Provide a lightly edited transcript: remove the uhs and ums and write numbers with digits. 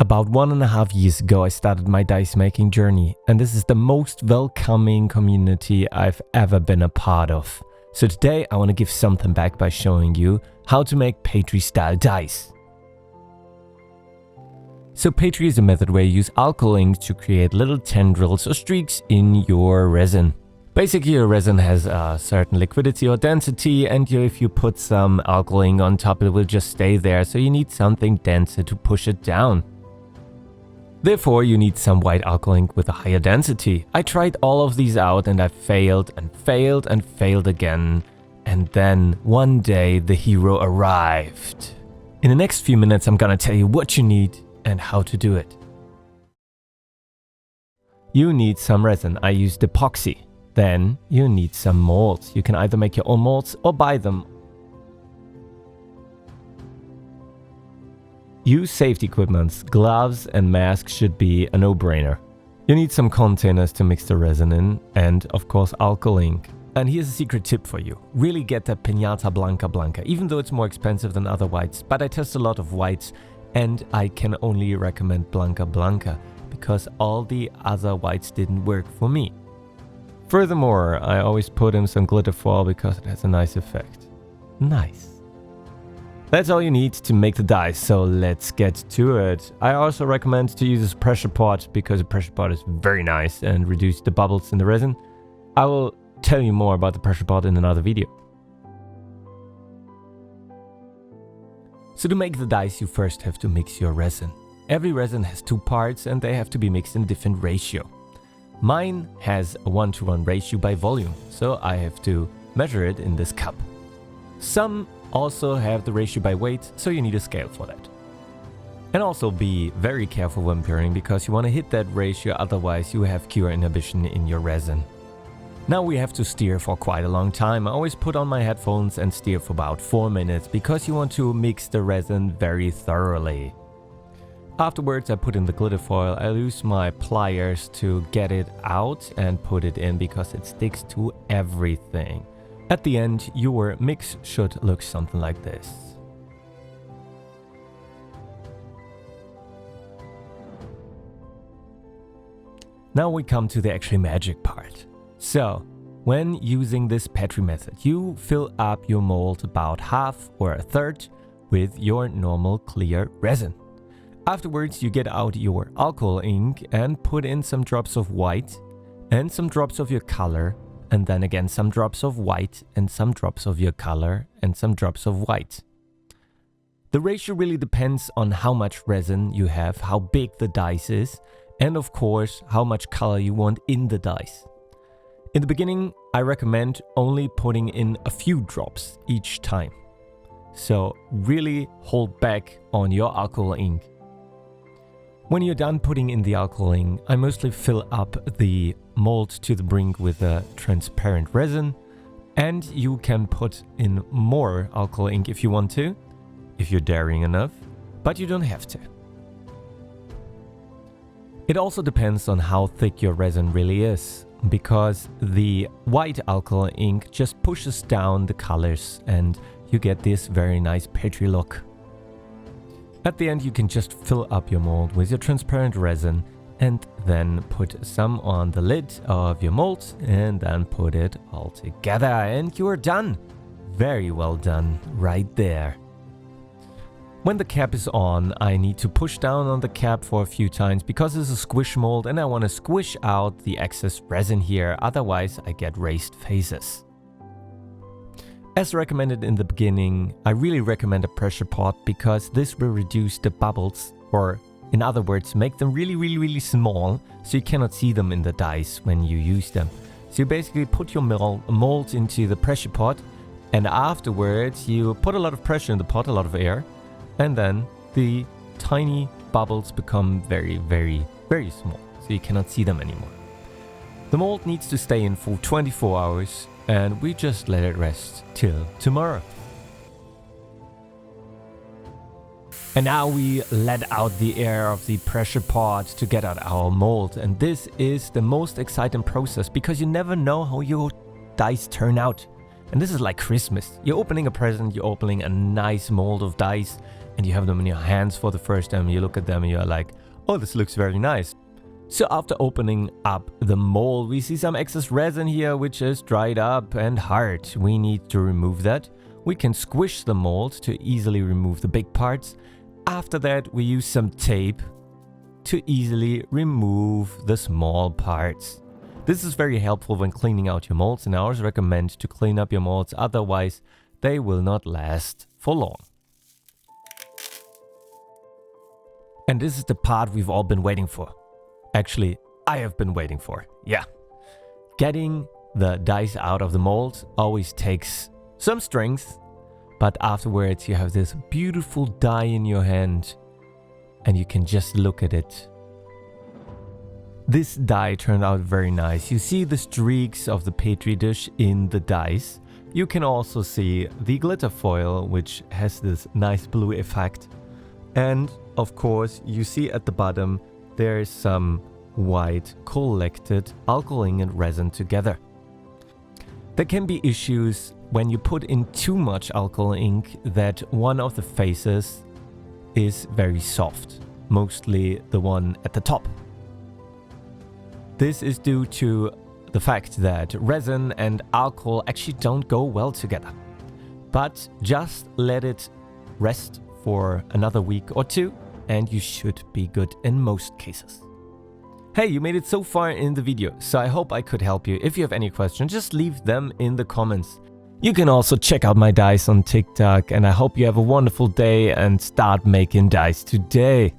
About 1.5 years ago, I started my dice making journey, and this is the most welcoming community I've ever been a part of. So today I want to give something back by showing you how to make petri style dice. So petri is a method where you use alcohol ink to create little tendrils or streaks in your resin. Basically, your resin has a certain liquidity or density, and if you put some alcohol ink on top, it will just stay there, so you need something denser to push it down. Therefore, you need some white alcohol ink with a higher density. I tried all of these out and I failed and failed and failed again. And then one day the hero arrived. In the next few minutes, I'm gonna tell you what you need and how to do it. You need some resin. I used epoxy. Then you need some molds. You can either make your own molds or buy them. Use safety equipment. Gloves and masks should be a no-brainer. You need some containers to mix the resin in and, of course, alcohol ink. And here's a secret tip for you. Really get the Piñata Blanca, even though it's more expensive than other whites. But I test a lot of whites and I can only recommend Blanca because all the other whites didn't work for me. Furthermore, I always put in some glitter foil because it has a nice effect. Nice. That's all you need to make the dice, so let's get to it. I also recommend to use a pressure pot because a pressure pot is very nice and reduces the bubbles in the resin. I will tell you more about the pressure pot in another video. So to make the dice, you first have to mix your resin. Every resin has 2 parts and they have to be mixed in a different ratio. Mine has a 1:1 ratio by volume, so I have to measure it in this cup. Some also have the ratio by weight, so you need a scale for that. And also be very careful when pouring because you want to hit that ratio, otherwise you have cure inhibition in your resin. Now we have to stir for quite a long time. I always put on my headphones and stir for about 4 minutes because you want to mix the resin very thoroughly. Afterwards I put in the glitter foil. I use my pliers to get it out and put it in because it sticks to everything. At the end, your mix should look something like this. Now we come to the actually magic part. So, when using this petri method, you fill up your mold about half or a third with your normal clear resin. Afterwards, you get out your alcohol ink and put in some drops of white and some drops of your color, and then again some drops of white and some drops of your color and some drops of white. The ratio really depends on how much resin you have, how big the dice is, and of course how much color you want in the dice. In the beginning, I recommend only putting in a few drops each time. So really hold back on your alcohol ink. When you're done putting in the alcohol ink, I mostly fill up the mold to the brink with a transparent resin, and you can put in more alcohol ink if you want to, if you're daring enough, but you don't have to. It also depends on how thick your resin really is, because the white alcohol ink just pushes down the colors and you get this very nice petri look. At the end, you can just fill up your mold with your transparent resin and then put some on the lid of your mold and then put it all together and you're done. Very well done right there. When the cap is on, I need to push down on the cap for a few times because it's a squish mold and I want to squish out the excess resin here, otherwise I get raised faces. As recommended in the beginning, I really recommend a pressure pot because this will reduce the bubbles, or in other words, make them really small so you cannot see them in the dice when you use them. So you basically put your mold into the pressure pot and afterwards you put a lot of pressure in the pot, a lot of air, and then the tiny bubbles become very small so you cannot see them anymore. The mold needs to stay in for 24 hours and we just let it rest till tomorrow. And now we let out the air of the pressure pot to get out our mold, and this is the most exciting process because you never know how your dice turn out. And this is like Christmas. You're opening a present, you're opening a nice mold of dice, and you have them in your hands for the first time, you look at them and you're like, oh, this looks very nice. So after opening up the mold, we see some excess resin here, which is dried up and hard. We need to remove that. We can squish the mold to easily remove the big parts. After that, we use some tape to easily remove the small parts. This is very helpful when cleaning out your molds, and I always recommend to clean up your molds, otherwise they will not last for long. And this is the part we've all been waiting for. Actually, I have been waiting for. Yeah. Getting the dice out of the mold always takes some strength, but afterwards you have this beautiful die in your hand and you can just look at it. This die turned out very nice. You see the streaks of the petri dish in the dice. You can also see the glitter foil, which has this nice blue effect. And of course, you see at the bottom there is some white collected alcohol ink and resin together. There can be issues when you put in too much alcohol ink that one of the faces is very soft, mostly the one at the top. This is due to the fact that resin and alcohol actually don't go well together. But just let it rest for another week or two and you should be good in most cases. Hey, you made it so far in the video, so I hope I could help you. If you have any questions, just leave them in the comments. You can also check out my dice on TikTok, and I hope you have a wonderful day and start making dice today.